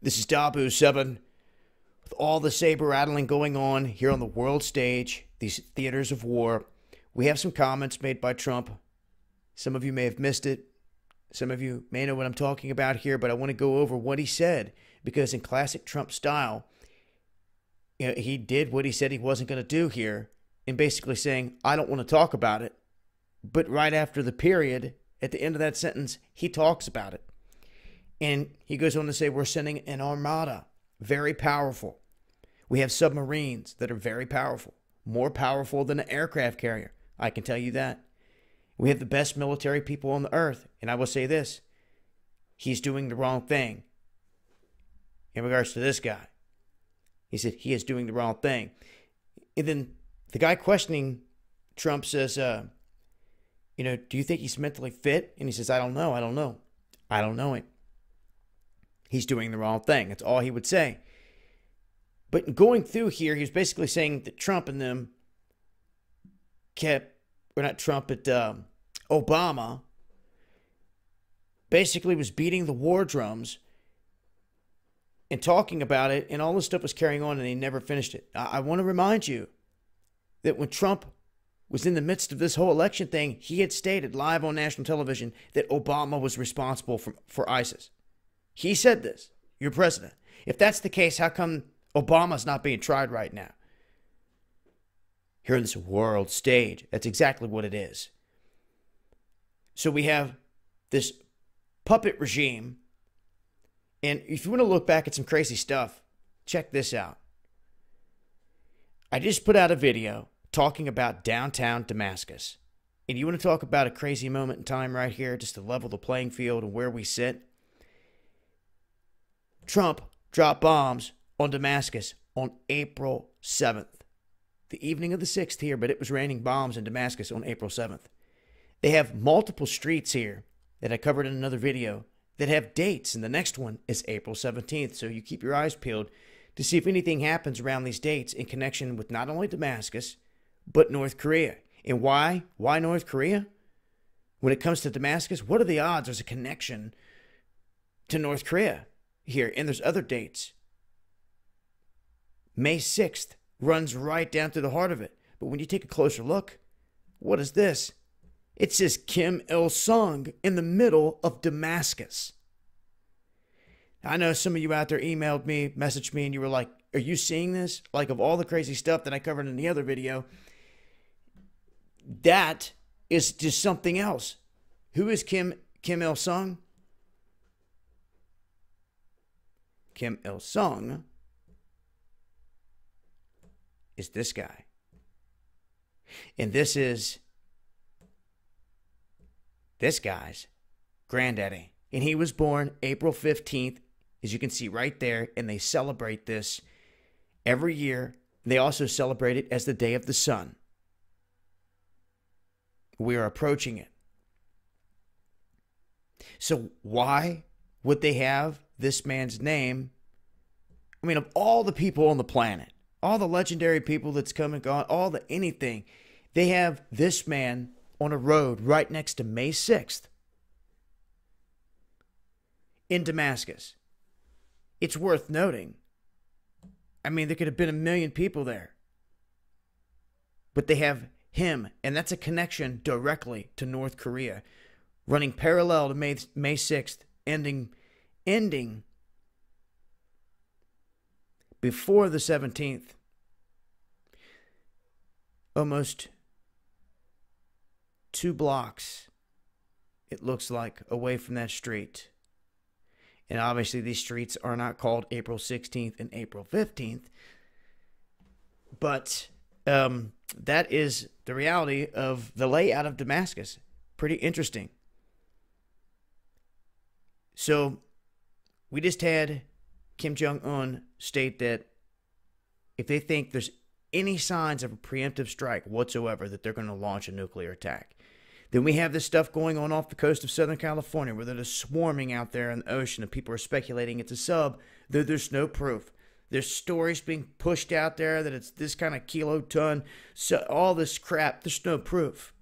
This is Dabu7 with all the saber rattling going on here on the world stage, these theaters of war. We have some comments made by Trump. Some of you may have missed it. Some of you may know what I'm talking about here, but I want to go over what he said because in classic Trump style, he did what he said he wasn't going to do here in basically saying, I don't want to talk about it. But right after the period, at the end of that sentence, he talks about it. And he goes on to say, we're sending an Armada, very powerful. We have submarines that are very powerful, more powerful than an aircraft carrier. I can tell you that. We have the best military people on the earth. And I will say this, he's doing the wrong thing in regards to this guy. He said he is doing the wrong thing. And then the guy questioning Trump says, do you think he's mentally fit? And he says, I don't know. I don't know him. He's doing the wrong thing. That's all he would say. But going through here, he was basically saying that Trump and them Obama basically was beating the war drums and talking about it, and all this stuff was carrying on, and he never finished it. I want to remind you that when Trump was in the midst of this whole election thing, he had stated live on national television that Obama was responsible for ISIS. He said this, your president. If that's the case, how come Obama's not being tried right now? Here on this world stage, that's exactly what it is. So we have this puppet regime, and if you want to look back at some crazy stuff, check this out. I just put out a video talking about downtown Damascus. And you want to talk about a crazy moment in time right here, just to level the playing field and where we sit? Trump dropped bombs on Damascus on April 7th. The evening of the 6th here, but it was raining bombs in Damascus on April 7th. They have multiple streets here that I covered in another video that have dates, and the next one is April 17th. So you keep your eyes peeled to see if anything happens around these dates in connection with not only Damascus, but North Korea. And why? Why North Korea? When it comes to Damascus, what are the odds there's a connection to North Korea here? And there's other dates. May 6th runs right down to the heart of it. But when you take a closer look, what is this? It says Kim Il-sung in the middle of Damascus. I know some of you out there emailed me, messaged me, and you were like, are you seeing this? Like, of all the crazy stuff that I covered in the other video, that is just something else. Who is Kim Il-sung? Kim Il-sung is this guy. And this is this guy's granddaddy. And he was born April 15th, as you can see right there. And they celebrate this every year. They also celebrate it as the Day of the Sun. We are approaching it. So why would they have this man's name? I mean, of all the people on the planet, all the legendary people that's come and gone, all the anything, they have this man on a road right next to May 6th in Damascus. It's worth noting. I mean, there could have been 1 million people there. But they have him, and that's a connection directly to North Korea, running parallel to May 6th, ending before the 17th. Almost 2 blocks, it looks like, away from that street. And obviously these streets are not called April 16th and April 15th. But that is the reality of the layout of Damascus. Pretty interesting. So we just had Kim Jong-un state that if they think there's any signs of a preemptive strike whatsoever, that they're going to launch a nuclear attack. Then we have this stuff going on off the coast of Southern California where they're just swarming out there in the ocean and people are speculating it's a sub, though there's no proof. There's stories being pushed out there that it's this kind of kiloton, so all this crap, there's no proof.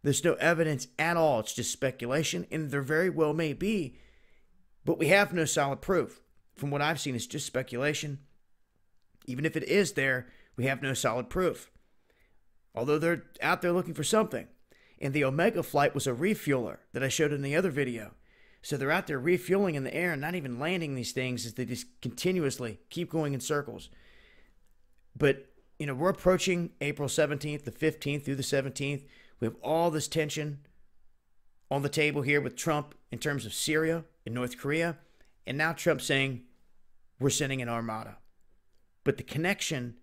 There's no evidence at all. It's just speculation, and there very well may be, but we have no solid proof. from what I've seen, is just speculation. Even if it is there, we have no solid proof. Although they're out there looking for something. And the Omega flight was a refueler that I showed in the other video. So they're out there refueling in the air and not even landing these things as they just continuously keep going in circles. But, we're approaching April 17th, the 15th through the 17th. We have all this tension on the table here with Trump in terms of Syria and North Korea. And now Trump saying, we're sending an Armada. But the connection,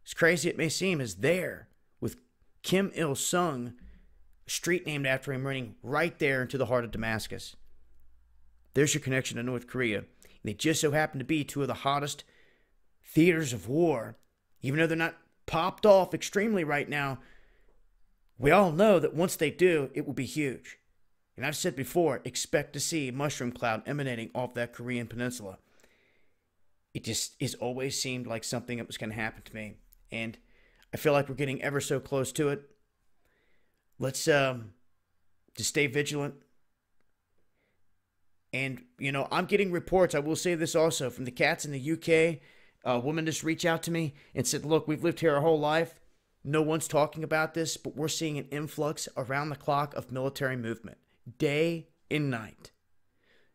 as crazy it may seem, is there with Kim Il-sung, a street named after him, running right there into the heart of Damascus. There's your connection to North Korea. And they just so happen to be two of the hottest theaters of war. Even though they're not popped off extremely right now, we all know that once they do, it will be huge. And I've said before, expect to see a mushroom cloud emanating off that Korean peninsula. It just has always seemed like something that was going to happen to me. And I feel like we're getting ever so close to it. Let's just stay vigilant. And, I'm getting reports, I will say this also, from the cats in the UK. A woman just reached out to me and said, look, we've lived here our whole life. No one's talking about this, but we're seeing an influx around the clock of military movement, day and night.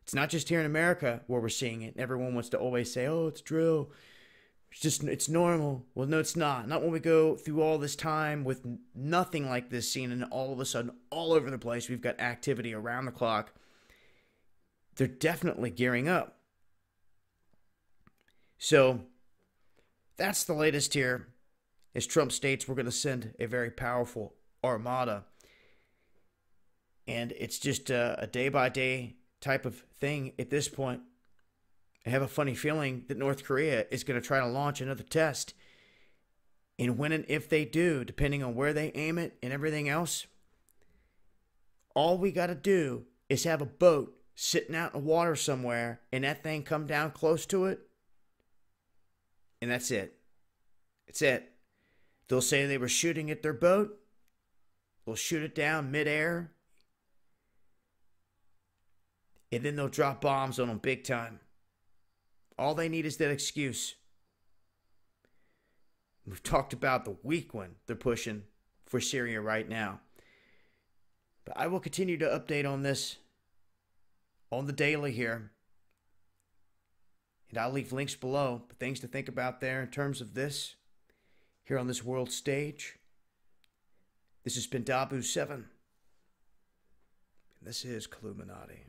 It's not just here in America where we're seeing it. Everyone wants to always say, oh, it's drill. It's normal. Well, no, it's not. Not when we go through all this time with nothing like this seen, and all of a sudden, all over the place, we've got activity around the clock. They're definitely gearing up. So that's the latest here. As Trump states, we're going to send a very powerful armada. And it's just a day-by-day type of thing at this point. I have a funny feeling that North Korea is going to try to launch another test. And when and if they do, depending on where they aim it and everything else, all we got to do is have a boat sitting out in the water somewhere and that thing come down close to it. And that's it. It's it. They'll say they were shooting at their boat. They'll shoot it down midair. And then they'll drop bombs on them big time. All they need is that excuse. We've talked about the weak one they're pushing for Syria right now. But I will continue to update on this on the daily here. And I'll leave links below, but things to think about there in terms of this, here on this world stage. This has been Dabu7. And this is Illuminati.